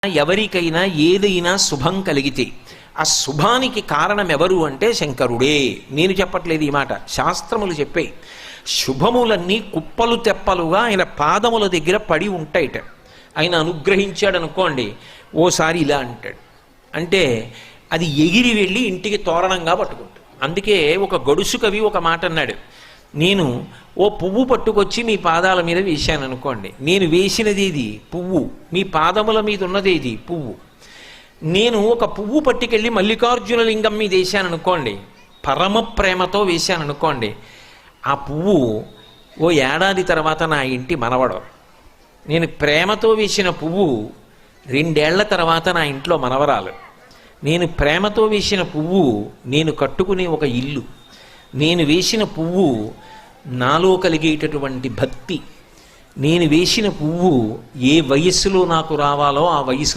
ఎవరికైనా ఏదైనా శుభం కలిగితే ఆ శుభానికి కారణం ఎవరు అంటే శంకరుడే. నేను చెప్పట్లేదు ఈ మాట, శాస్త్రములు చెప్పాయి. శుభములన్నీ కుప్పలు తెప్పలుగా ఆయన పాదముల దగ్గర పడి ఉంటాయిట. ఆయన అనుగ్రహించాడు అనుకోండి, ఓసారి ఇలా అంటాడు అంటే అది ఎగిరి వెళ్ళి ఇంటికి తోరణంగా పట్టుకుంటాడు. అందుకే ఒక గడుసు కవి ఒక మాట అన్నాడు, నేను ఓ పువ్వు పట్టుకొచ్చి మీ పాదాల మీద వేశాను అనుకోండి, నేను వేసినది ఇది పువ్వు, మీ పాదముల మీద ఉన్నది ఇది పువ్వు. నేను ఒక పువ్వు పట్టుకెళ్ళి మల్లికార్జున లింగం మీద వేశాను అనుకోండి, పరమ ప్రేమతో వేశాను అనుకోండి, ఆ పువ్వు ఓ ఏడాది తర్వాత నా ఇంటి మనవడు. నేను ప్రేమతో వేసిన పువ్వు 2 ఏళ్ల తర్వాత నా ఇంట్లో మనవరాలు. నేను ప్రేమతో వేసిన పువ్వు నేను కట్టుకునే ఒక ఇల్లు. నేను వేసిన పువ్వు నాలో కలిగేటటువంటి భక్తి. నేను వేసిన పువ్వు ఏ వయస్సులో నాకు రావాలో ఆ వయసు